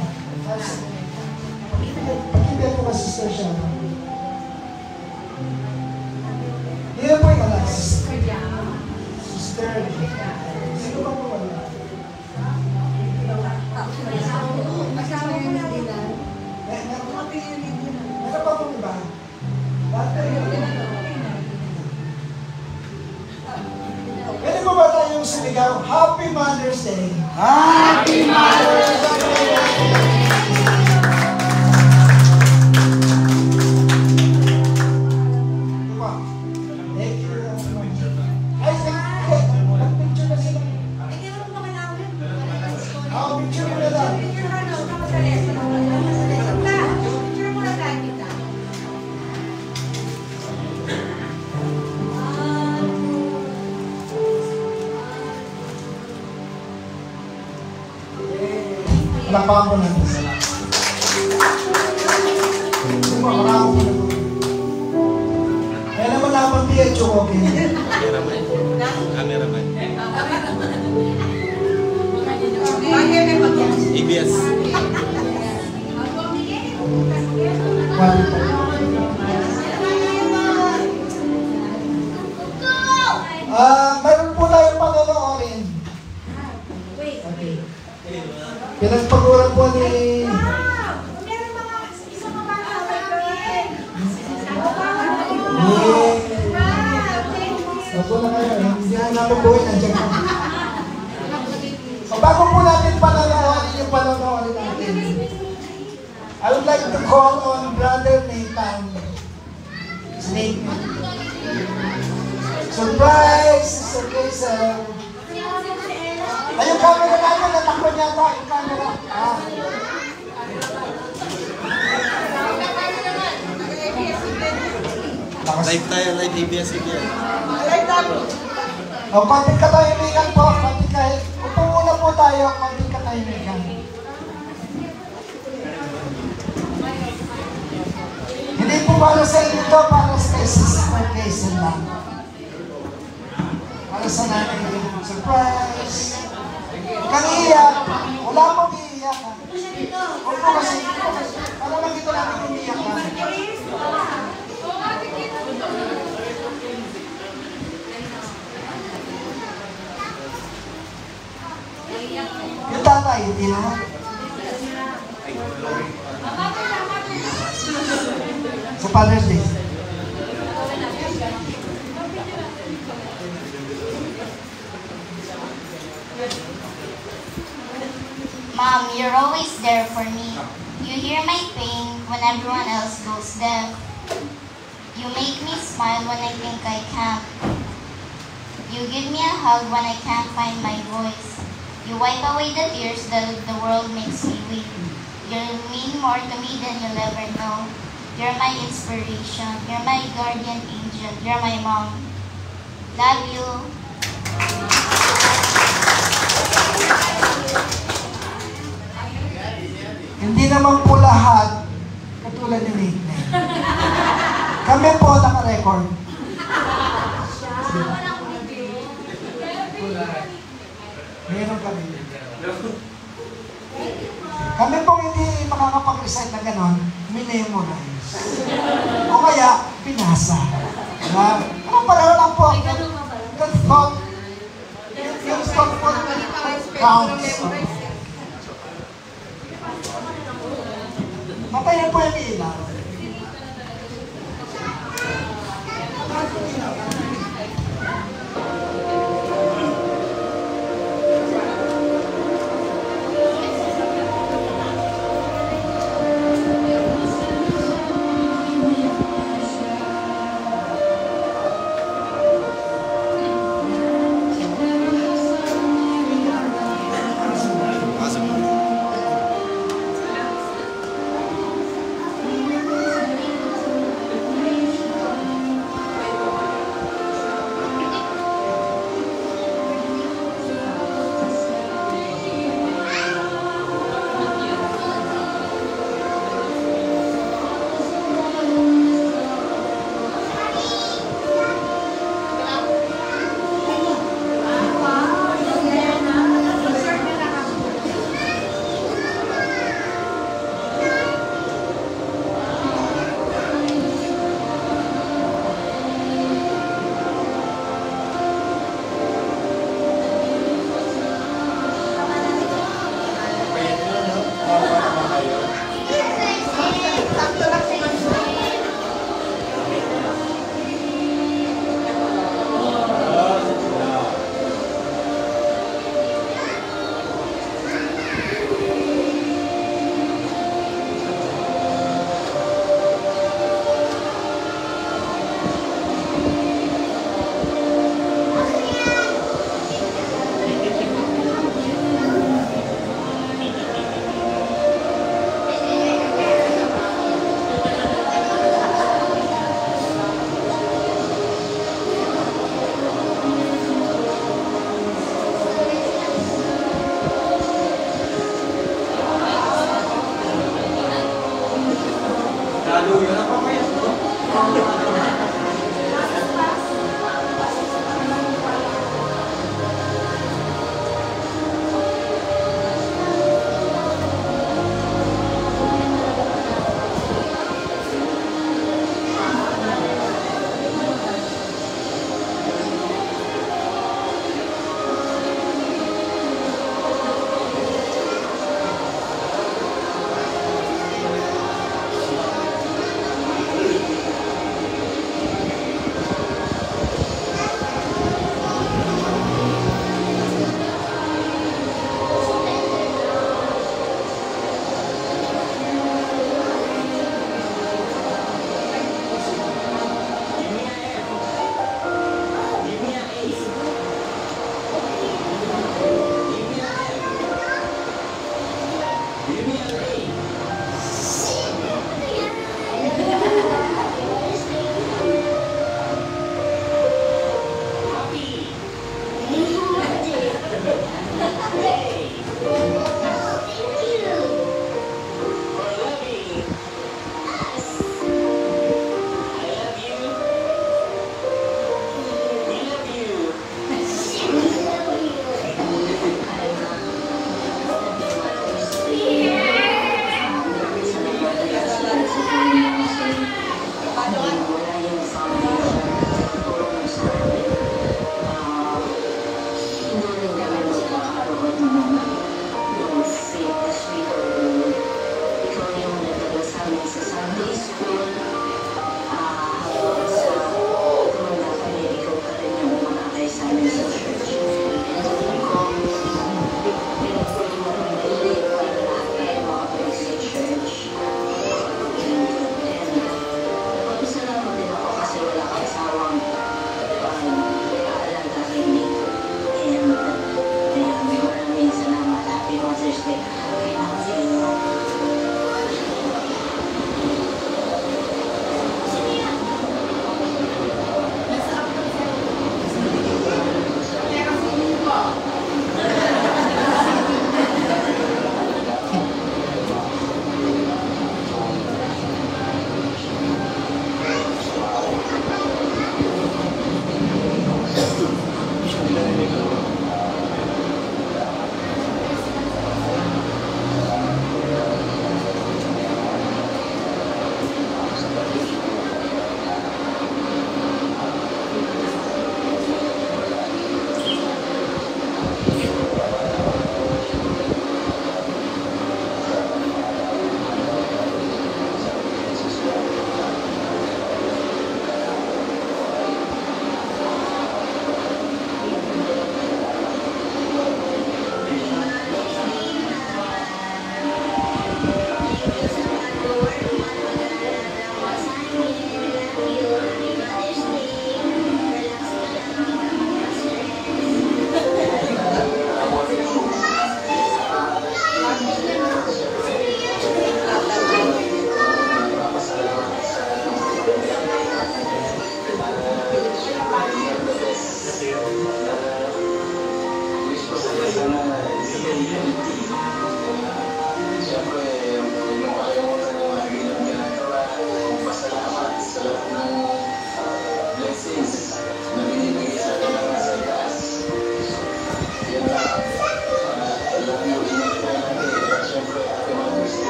Speaker 1: Pakibigay po kay Sister Sharon. Hindi na po yung anak. Sister. Sino ba po wala?
Speaker 3: Masama yun na din ah.
Speaker 1: Meron pa po iba? Pwede po ba tayong sumigaw? Happy Mother's Day! Happy Mother's Day! Diba? Thank you. Ay, nag-picture na sila. Picture mo na lang. Palakpakan ko natin. Palakpakan ko natin. Kaya naman napang PH yung okay.
Speaker 2: Cameraman. ABS.
Speaker 1: Mayroon po tayong panonoorin. Okay. Pinagpaguran po ni... Opo na kayo, hindi na namin buhay, nandiyan ka. Bago po natin panonoorin yung panonoorin natin. I would like to call on Brother Nathan. His name. Surprise! Sister Kaisel. Ay, yung camera natin, natakbo niya ito. Yung camera. Ah.
Speaker 5: Live tayo, live ABS-CBN.
Speaker 1: O, konting katahimikan po. Konting kahit. Upo muna po tayo. Konting katahimikan. Hindi po para sa inyo ito, para sa Sister Kaisel lang. Para sa nanay yung surprise. Kang iiyak. Wala pong iiyak. Huwag po kasi. Para makita namin yung iiyak namin. Yung tatay, hindi na. Sa Father's Day.
Speaker 6: Mom, you're always there for me. You hear my pain when everyone else goes deaf. You make me smile when I think I can't. You give me a hug when I can't find my voice. You wipe away the tears that the world makes me weep. You mean more to me than you'll ever know. You're my inspiration. You're my guardian angel. You're my mom. Love you.
Speaker 1: Hindi naman po lahat katulad ni Nickname. Kami po naka-record. Meron kami. Kami pong hindi makakapag-recite na gano'n, minimorize. O kaya, pinasa. Diba? Ano pala lang po? Yung thought, yung thought po, counts. Matayin po yung ilaw.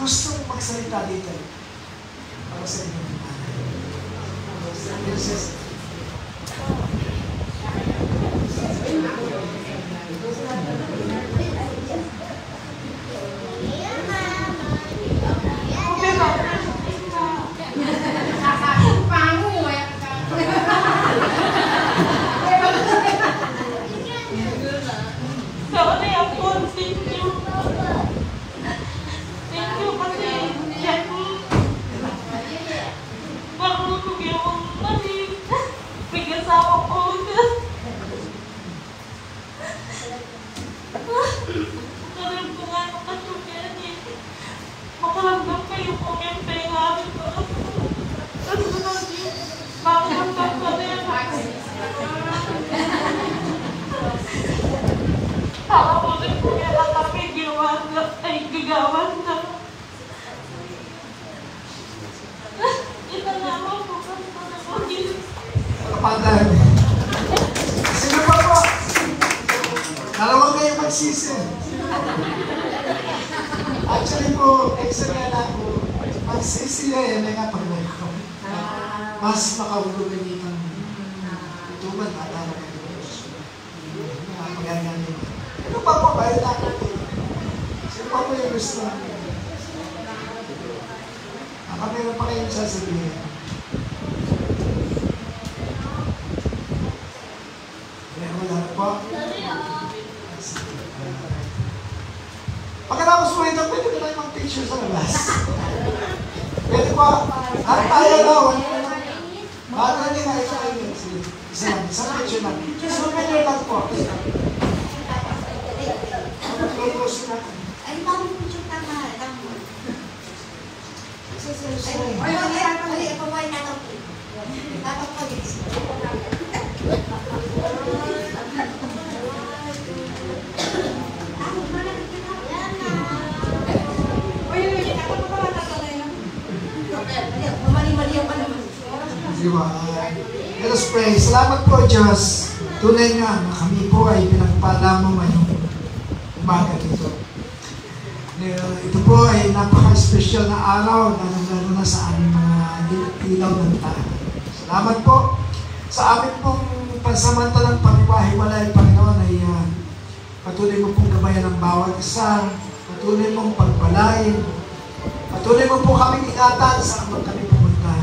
Speaker 1: gustong magsalita dito para sa inyo. Sino pa po? magsisi. Actually po, eksagala ko, magsisi yan nga pag ko. Mas makahulugan dito ng tuban at araw ng Diyos. Pagalingan nito. Ano pa po, bayad ako. Sino pa po yung gusto? Meron pa kayong sasabihin. Wala na po. Pagkatapos po ito, pwede ko na yung picture sa labas. Pwede po. At tayo daw. Bakit na nila ito kayo? Isang picture lang. Souvenir lang po. Close natin.
Speaker 3: Ay, mami po siya tama. Ay, pamay na ito. Dapat pag-is.
Speaker 1: Let us pray. Salamat po, Diyos. Tunay nga na kami po ay pinagpala mo ngayong umaga dito. Ito po ay napaka-special na araw na lalo na sa aming mga ilaw ng tahanan. Salamat po sa amin pong pansamantalang paghiwa-hiwalay, Panginoon, ay patuloy mo pong gabayan ng bawat isa, patuloy mong pagpalain, patuloy mo po kaming ingatan sa amang kami pumunta.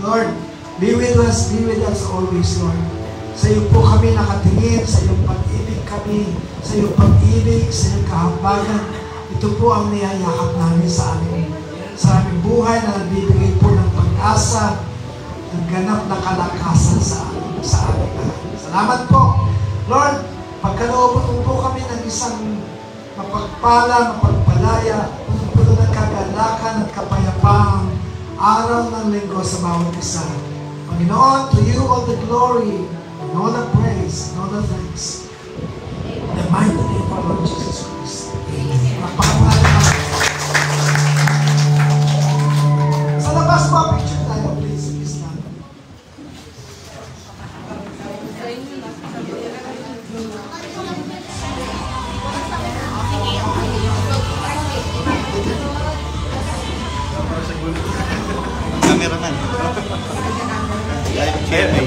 Speaker 1: Lord, be with us always, Lord. Sa iyo po kami nakatingin, sa iyong pag-ibig kami, sa iyong pag-ibig, sa iyong kahambagan. Ito po ang niyayakap namin sa aming buhay na nagbibigay po ng pag-asa, ng ganap na kalakasan sa aming lahat. Salamat po. Lord, pagkalooban po kami ng isang mapagpala, mapagpalaya, puno ng kagalakan at kapayapaang araw ng linggo sa bawat isa. Panginoon, to you all the glory, and all the praise, and all the thanks. In the mighty name of our Lord Jesus Christ. Sa labas po, picture tayo, please. Please lang.
Speaker 5: Cameraman. Live Q&A.